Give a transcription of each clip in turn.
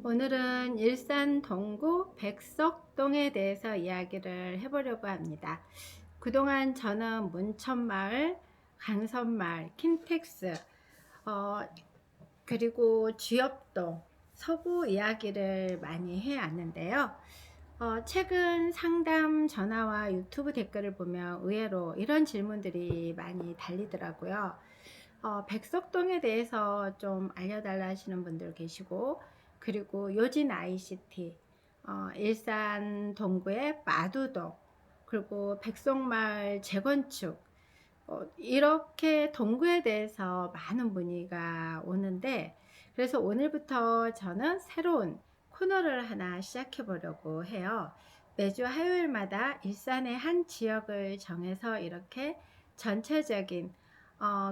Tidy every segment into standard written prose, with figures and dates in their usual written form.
오늘은 일산 동구 백석동에 대해서 이야기를 해보려고 합니다. 그동안 저는 문천마을, 강선마을, 킨텍스, 어, 그리고 주엽동, 서구 이야기를 많이 해왔는데요. 최근 상담 전화와 유튜브 댓글을 보면 의외로 이런 질문들이 많이 달리더라고요. 백석동에 대해서 좀 알려달라 하시는 분들 계시고, 그리고 요진 ICT, 일산 동구의 마두동, 그리고 백석마을 재건축, 이렇게 동구에 대해서 많은 문의가 오는데, 그래서 오늘부터 저는 새로운 코너를 하나 시작해 보려고 해요. 매주 화요일마다 일산의 한 지역을 정해서 이렇게 전체적인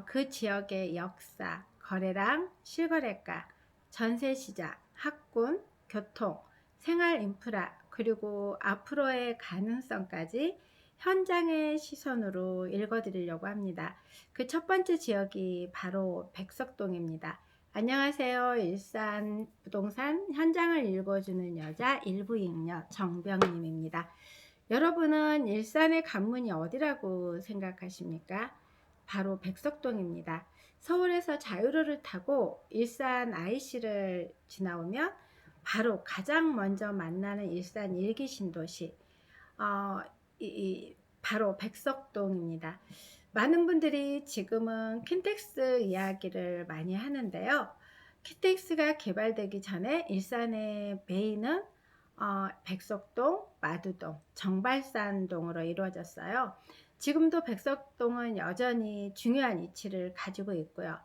그 지역의 역사, 거래량, 실거래가, 전세시장, 학군, 교통, 생활 인프라, 그리고 앞으로의 가능성까지 현장의 시선으로 읽어드리려고 합니다. 그 첫 번째 지역이 바로 백석동입니다. 안녕하세요. 일산 부동산 현장을 읽어주는 여자 일부잉여 정병님입니다. 여러분은 일산의 관문이 어디라고 생각하십니까? 바로 백석동입니다. 서울에서 자유로를 타고 일산 IC를 지나오면 바로 가장 먼저 만나는 일산 일기 신도시, 어, 바로 백석동입니다. 많은 분들이 지금은 킨텍스 이야기를 많이 하는데요. 킨텍스가 개발되기 전에 일산의 메인은 백석동, 마두동, 정발산동으로 이루어졌어요. 지금도 백석동은 여전히 중요한 위치를 가지고 있고요.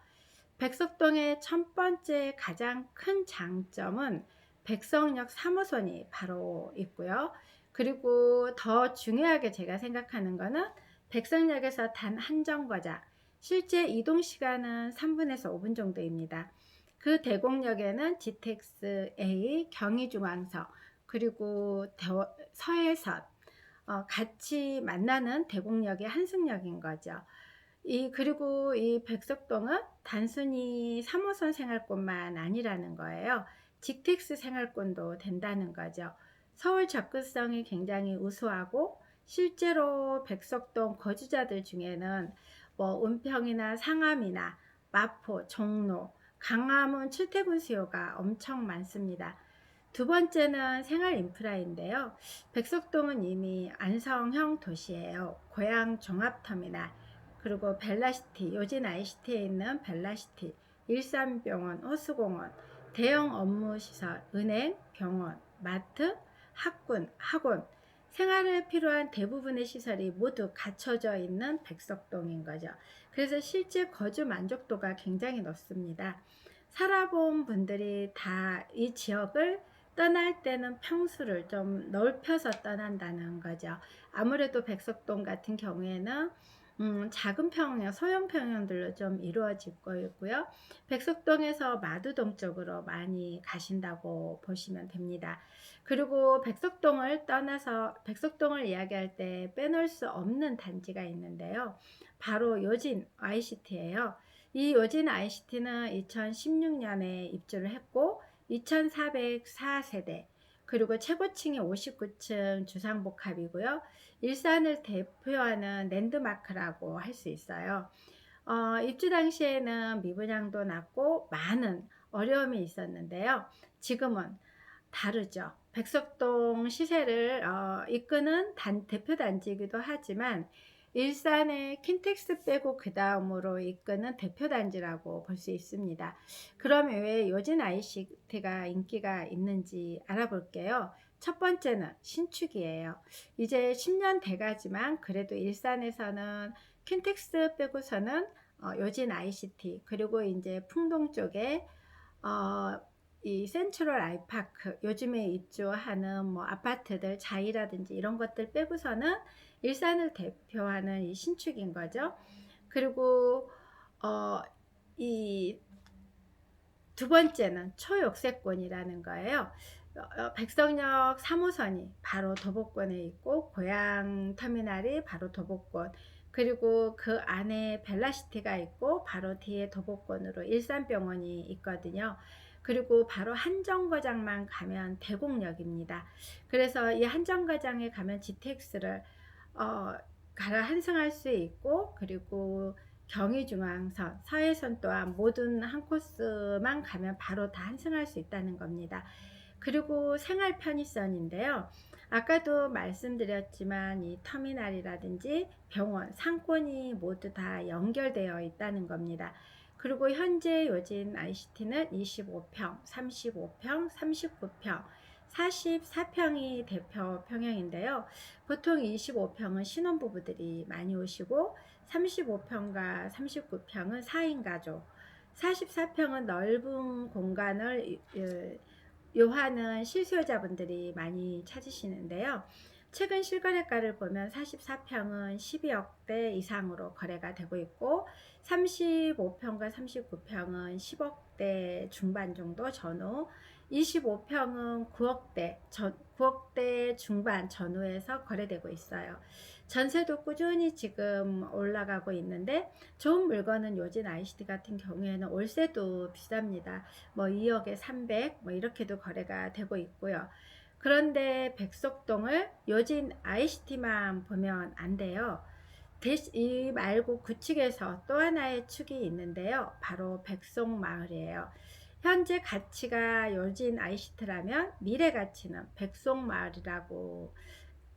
백석동의 첫 번째 가장 큰 장점은 백석역 3호선이 바로 있고요. 그리고 더 중요하게 제가 생각하는 거는 백석역에서 단 한 정거장, 실제 이동 시간은 3분에서 5분 정도입니다. 그 대곡역에는 GTX A, 경의중앙선, 그리고 서해선, 같이 만나는 대곡역의 한승역인 거죠. 그리고 이 백석동은 단순히 3호선 생활권만 아니라는 거예요. GTX 생활권도 된다는 거죠. 서울 접근성이 굉장히 우수하고, 실제로 백석동 거주자들 중에는 뭐 은평이나 상암이나 마포, 종로, 강화문 출퇴근 수요가 엄청 많습니다. 두 번째는 생활 인프라인데요. 백석동은 이미 안성형 도시예요. 고양 종합터미널, 그리고 벨라시티, 요진 ICT에 있는 벨라시티, 일산병원, 호수공원, 대형 업무시설, 은행, 병원, 마트, 학군, 학원, 생활에 필요한 대부분의 시설이 모두 갖춰져 있는 백석동인 거죠. 그래서 실제 거주 만족도가 굉장히 높습니다. 살아본 분들이 다 이 지역을 떠날 때는 평수를 좀 넓혀서 떠난다는 거죠. 아무래도 백석동 같은 경우에는 작은 평형, 소형 평형들로 좀 이루어지고 있고요. 백석동에서 마두동 쪽으로 많이 가신다고 보시면 됩니다. 그리고 백석동을 떠나서 백석동을 이야기할 때 빼놓을 수 없는 단지가 있는데요. 바로 요진 ICT예요. 이 요진 ICT는 2016년에 입주를 했고 2404세대, 그리고 최고층이 59층 주상복합이고요. 일산을 대표하는 랜드마크라고 할 수 있어요. 입주 당시에는 미분양도 낮고 많은 어려움이 있었는데요. 지금은 다르죠. 백석동 시세를 이끄는 대표 단지이기도 하지만 일산의 킨텍스 빼고 그 다음으로 이끄는 대표 단지라고 볼 수 있습니다. 그러면 왜 요진 ICT가 인기가 있는지 알아볼게요. 첫 번째는 신축이에요. 이제 10년 돼가지만 그래도 일산에서는 킨텍스 빼고서는 요진 ICT, 그리고 이제 풍동 쪽에 이 센트럴 아이파크, 요즘에 입주하는 뭐 아파트들, 자이라든지 이런 것들 빼고서는 일산을 대표하는 이 신축인 거죠. 그리고 이 두 번째는 초역세권이라는 거예요. 백석역 3호선이 바로 도보권에 있고 고양 터미널이 바로 도보권, 그리고 그 안에 벨라시티가 있고 바로 뒤에 도보권으로 일산병원이 있거든요. 그리고 바로 한정거장만 가면 대곡역입니다. 그래서 이 한정거장에 가면 GTX를 어 갈아 환승할 수 있고, 그리고 경의중앙선, 서해선 또한 모든 한 코스만 가면 바로 다 환승할 수 있다는 겁니다. 그리고 생활 편의선인데요. 아까도 말씀드렸지만 이 터미널이라든지 병원, 상권이 모두 다 연결되어 있다는 겁니다. 그리고 현재 요진 ICT는 25평, 35평, 39평, 44평이 대표 평형인데요. 보통 25평은 신혼부부들이 많이 오시고, 35평과 39평은 4인 가족, 44평은 넓은 공간을 요하는 실수요자분들이 많이 찾으시는데요. 최근 실거래가를 보면 44평은 12억대 이상으로 거래가 되고 있고, 35평과 39평은 10억대 중반 정도 전후, 25평은 9억대 중반 전후에서 거래되고 있어요. 전세도 꾸준히 지금 올라가고 있는데, 좋은 물건은 요진 ICT 같은 경우에는 월세도 비쌉니다. 뭐 2억에 300 뭐 이렇게도 거래가 되고 있고요. 그런데 백석동을 요진 ICT만 보면 안 돼요. 이 말고 구축에서 또 하나의 축이 있는데요. 바로 백송마을이에요. 현재 가치가 요진 ICT라면 미래 가치는 백송마을이라고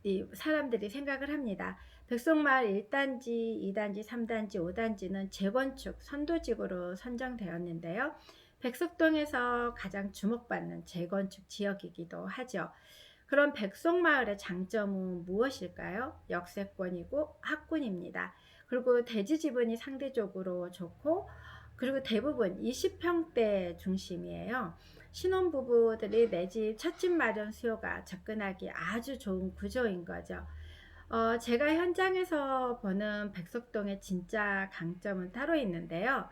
이 사람들이 생각을 합니다. 백송마을 1단지, 2단지, 3단지, 5단지는 재건축 선도지구로 선정되었는데요. 백석동에서 가장 주목받는 재건축 지역이기도 하죠. 그럼 백송마을의 장점은 무엇일까요? 역세권이고 학군입니다. 그리고 대지 지분이 상대적으로 좋고, 그리고 대부분 20평대 중심이에요. 신혼부부들이 내 집, 첫집 마련 수요가 접근하기 아주 좋은 구조인 거죠. 제가 현장에서 보는 백석동의 진짜 강점은 따로 있는데요.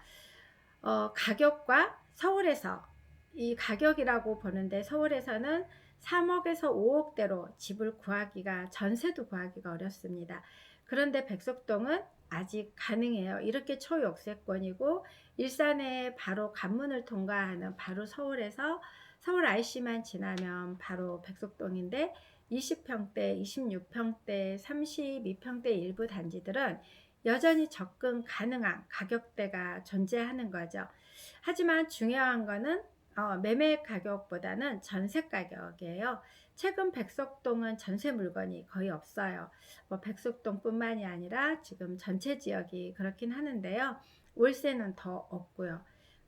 가격과 서울에서, 이 가격이라고 보는데 서울에서는 3억에서 5억대로 집을 구하기가, 전세도 구하기가 어렵습니다. 그런데 백석동은 아직 가능해요. 이렇게 초역세권이고, 일산에 바로 관문을 통과하는 바로 서울에서 서울 IC만 지나면 바로 백석동인데, 20평대, 26평대, 32평대 일부 단지들은 여전히 접근 가능한 가격대가 존재하는 거죠. 하지만 중요한 거는 매매 가격보다는 전세 가격이에요. 최근 백석동은 전세 물건이 거의 없어요. 뭐 백석동뿐만이 아니라 지금 전체 지역이 그렇긴 하는데요. 월세는 더 없고요.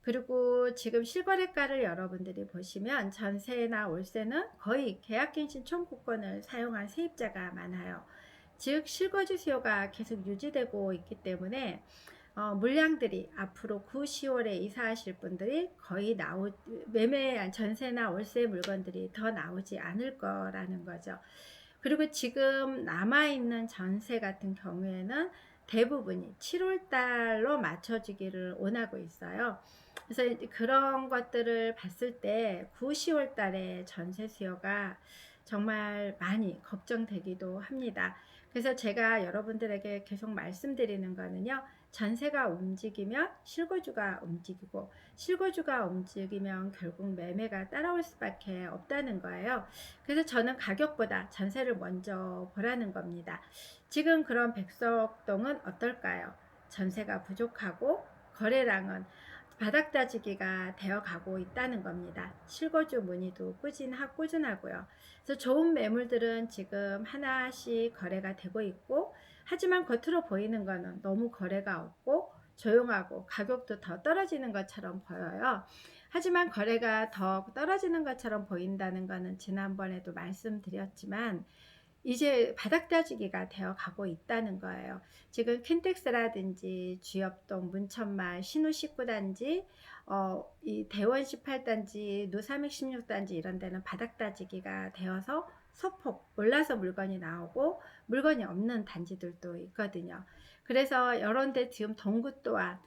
그리고 지금 실거래가를 여러분들이 보시면 전세나 월세는 거의 계약갱신 청구권을 사용한 세입자가 많아요. 즉 실거주 수요가 계속 유지되고 있기 때문에 물량들이 앞으로 9, 10월에 이사하실 분들이 거의 매매한 전세나 월세 물건들이 더 나오지 않을 거라는 거죠. 그리고 지금 남아있는 전세 같은 경우에는 대부분이 7월 달로 맞춰주기를 원하고 있어요. 그래서 그런 것들을 봤을 때 9, 10월 달에 전세 수요가 정말 많이 걱정되기도 합니다. 그래서 제가 여러분들에게 계속 말씀드리는 거는요. 전세가 움직이면 실거주가 움직이고, 실거주가 움직이면 결국 매매가 따라올 수밖에 없다는 거예요. 그래서 저는 가격보다 전세를 먼저 보라는 겁니다. 지금 그런 백석동은 어떨까요? 전세가 부족하고 거래량은 바닥 다지기가 되어 가고 있다는 겁니다. 실거주 문의도 꾸준하고요. 그래서 좋은 매물들은 지금 하나씩 거래가 되고 있고, 하지만 겉으로 보이는 거는 너무 거래가 없고 조용하고 가격도 더 떨어지는 것처럼 보여요. 하지만 거래가 더 떨어지는 것처럼 보인다는 거는 지난번에도 말씀드렸지만 이제 바닥 다지기가 되어 가고 있다는 거예요. 지금 킨텍스라든지 주엽동, 문천말, 신우 19단지, 이 대원 18단지, 노삼익 16단지 이런 데는 바닥 다지기가 되어서 소폭 올라서 물건이 나오고 물건이 없는 단지들도 있거든요. 그래서 이런 데 지금 동구 또한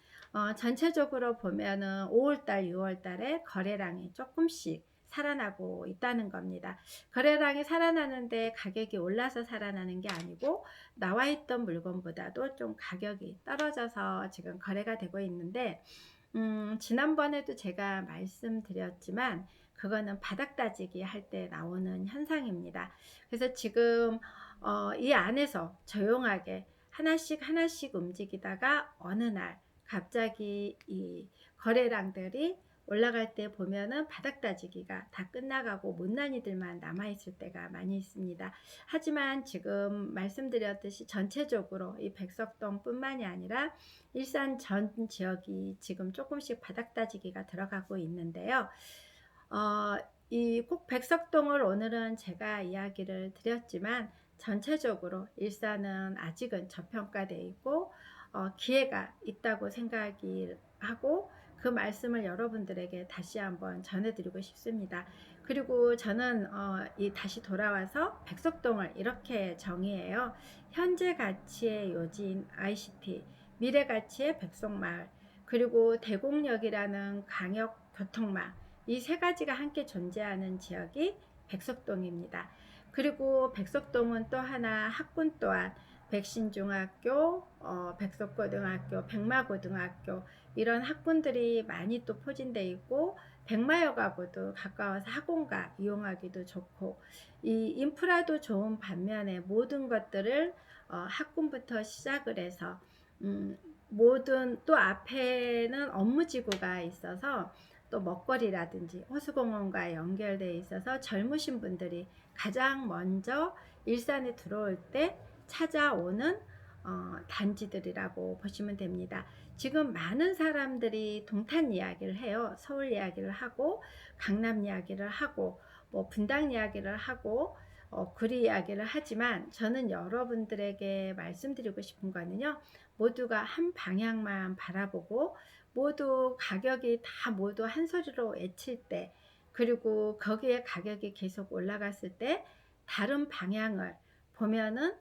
전체적으로 보면은 5월달, 6월달에 거래량이 조금씩 살아나고 있다는 겁니다. 거래량이 살아나는데 가격이 올라서 살아나는 게 아니고 나와 있던 물건보다도 좀 가격이 떨어져서 지금 거래가 되고 있는데, 지난번에도 제가 말씀드렸지만 그거는 바닥 다지기 할 때 나오는 현상입니다. 그래서 지금 이 안에서 조용하게 하나씩 하나씩 움직이다가 어느 날 갑자기 이 거래량들이 올라갈 때 보면은 바닥 다지기가 다 끝나가고 못난이들만 남아있을 때가 많이 있습니다. 하지만 지금 말씀드렸듯이 전체적으로 이 백석동 뿐만이 아니라 일산 전 지역이 지금 조금씩 바닥 다지기가 들어가고 있는데요. 이 꼭 백석동을 오늘은 제가 이야기를 드렸지만 전체적으로 일산은 아직은 저평가되어 있고 기회가 있다고 생각이 하고 그 말씀을 여러분들에게 다시 한번 전해드리고 싶습니다. 그리고 저는 다시 돌아와서 백석동을 이렇게 정의해요. 현재 가치의 요지인 ICT, 미래 가치의 백석마을, 그리고 대곡역이라는 강역 교통망, 이 세 가지가 함께 존재하는 지역이 백석동입니다. 그리고 백석동은 또 하나 학군 또한 백신중학교, 백석고등학교, 백마고등학교 이런 학군들이 많이 또 포진되어 있고 백마역하고도 가까워서 학원가 이용하기도 좋고 이 인프라도 좋은 반면에 모든 것들을 학군부터 시작을 해서 모든 또 앞에는 업무지구가 있어서 또 먹거리라든지 호수공원과 연결되어 있어서 젊으신 분들이 가장 먼저 일산에 들어올 때 찾아오는 단지들이라고 보시면 됩니다. 지금 많은 사람들이 동탄 이야기를 해요. 서울 이야기를 하고 강남 이야기를 하고 뭐 분당 이야기를 하고 구리 이야기를 하지만 저는 여러분들에게 말씀드리고 싶은 거는요. 모두가 한 방향만 바라보고 모두 가격이 다 모두 한 소리로 외칠 때 그리고 거기에 가격이 계속 올라갔을 때 다른 방향을 보면은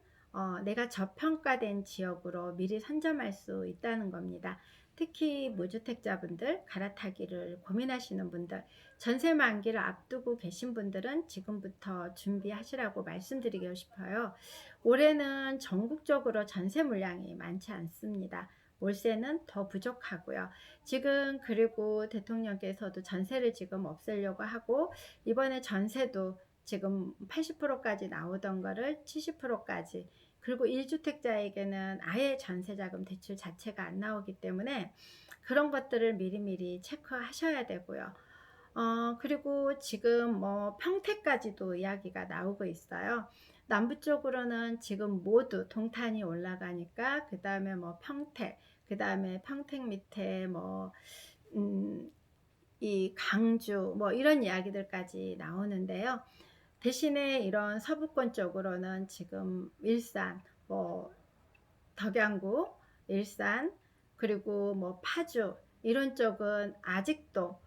내가 저평가된 지역으로 미리 선점할 수 있다는 겁니다. 특히 무주택자분들, 갈아타기를 고민하시는 분들, 전세 만기를 앞두고 계신 분들은 지금부터 준비하시라고 말씀드리고 싶어요. 올해는 전국적으로 전세 물량이 많지 않습니다. 월세는 더 부족하고요. 지금 그리고 대통령께서도 전세를 지금 없애려고 하고 이번에 전세도 지금 80%까지 나오던 거를 70%까지 그리고 1주택자에게는 아예 전세자금 대출 자체가 안 나오기 때문에 그런 것들을 미리미리 체크하셔야 되고요. 그리고 지금 뭐 평택까지도 이야기가 나오고 있어요. 남부 쪽으로는 지금 모두 동탄이 올라가니까 그 다음에 뭐 평택, 그 다음에 평택 밑에 뭐 이 강주 뭐 이런 이야기들까지 나오는데요. 대신에 이런 서부권 쪽으로는 지금 일산, 뭐 덕양구, 일산, 그리고 뭐 파주 이런 쪽은 아직도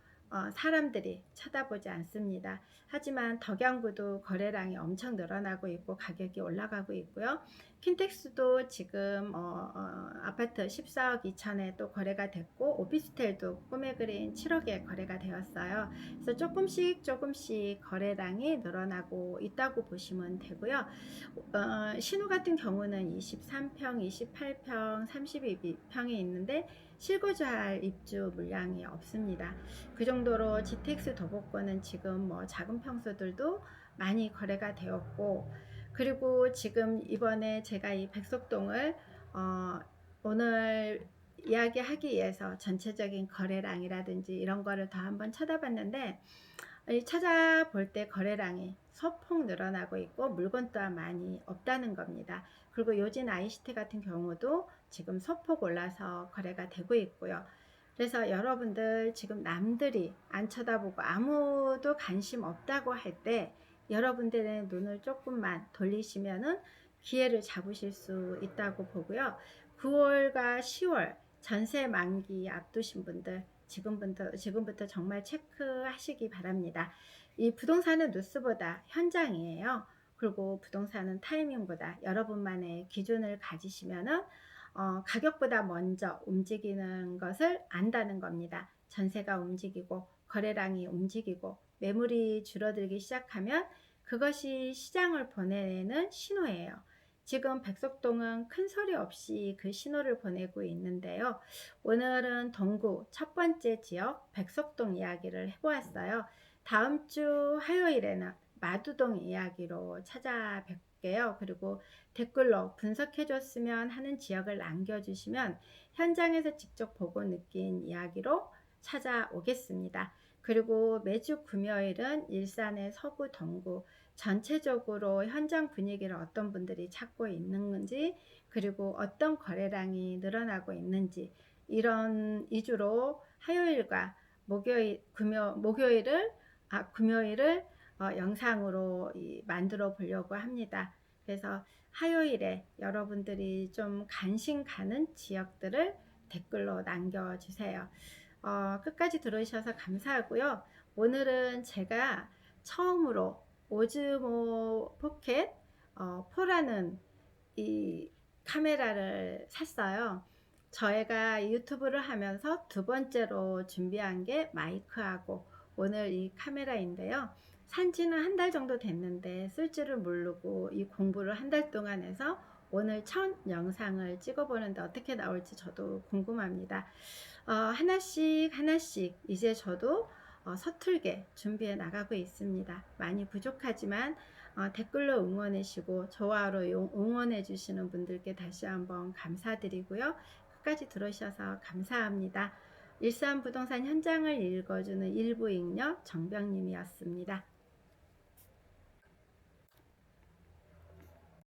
사람들이 쳐다보지 않습니다. 하지만 덕양구도 거래량이 엄청 늘어나고 있고 가격이 올라가고 있고요. 킨텍스도 지금 아파트 14억 2천에 또 거래가 됐고 오피스텔도 꿈에 그린 7억에 거래가 되었어요. 그래서 조금씩 거래량이 늘어나고 있다고 보시면 되고요. 신호 같은 경우는 23평, 28평, 32평이 있는데 실거주할 입주 물량이 없습니다. 그 정도로 GTX 도보권은 지금 뭐 작은 평수들도 많이 거래가 되었고 그리고 지금 이번에 제가 이 백석동을 오늘 이야기하기 위해서 전체적인 거래량이라든지 이런 거를 더 한번 찾아봤는데 찾아볼 때 거래량이 소폭 늘어나고 있고 물건 또한 많이 없다는 겁니다. 그리고 요진 ICT 같은 경우도 지금 소폭 올라서 거래가 되고 있고요. 그래서 여러분들 지금 남들이 안 쳐다보고 아무도 관심 없다고 할 때 여러분들의 눈을 조금만 돌리시면은 기회를 잡으실 수 있다고 보고요. 9월과 10월 전세 만기 앞두신 분들 지금부터 정말 체크하시기 바랍니다. 이 부동산은 뉴스보다 현장이에요. 그리고 부동산은 타이밍보다 여러분만의 기준을 가지시면은 가격보다 먼저 움직이는 것을 안다는 겁니다. 전세가 움직이고 거래량이 움직이고 매물이 줄어들기 시작하면 그것이 시장을 보내는 신호예요. 지금 백석동은 큰 소리 없이 그 신호를 보내고 있는데요. 오늘은 동구 첫 번째 지역 백석동 이야기를 해보았어요. 다음 주 화요일에는 마두동 이야기로 찾아뵐게요. 그리고 댓글로 분석해줬으면 하는 지역을 남겨주시면 현장에서 직접 보고 느낀 이야기로 찾아오겠습니다. 그리고 매주 금요일은 일산의 서구 동구 전체적으로 현장 분위기를 어떤 분들이 찾고 있는지, 그리고 어떤 거래량이 늘어나고 있는지, 이런 위주로 화요일과 금요일을 영상으로 만들어 보려고 합니다. 그래서 화요일에 여러분들이 좀 관심 가는 지역들을 댓글로 남겨주세요. 끝까지 들어주셔서 감사하고요. 오늘은 제가 처음으로 오즈모 포켓 4라는 이 카메라를 샀어요. 저희가 유튜브를 하면서 두 번째로 준비한 게 마이크하고 오늘 이 카메라인데요. 산지는 한 달 정도 됐는데 쓸 줄을 모르고 이 공부를 한 달 동안 해서 오늘 첫 영상을 찍어보는데 어떻게 나올지 저도 궁금합니다. 하나씩 이제 저도 서툴게 준비해 나가고 있습니다. 많이 부족하지만 댓글로 응원해주시고 좋아요로 응원해 주시는 분들께 다시 한번 감사드리고요. 끝까지 들어주셔서 감사합니다. 일산 부동산 현장을 읽어주는 일부 잉여 정병님이었습니다.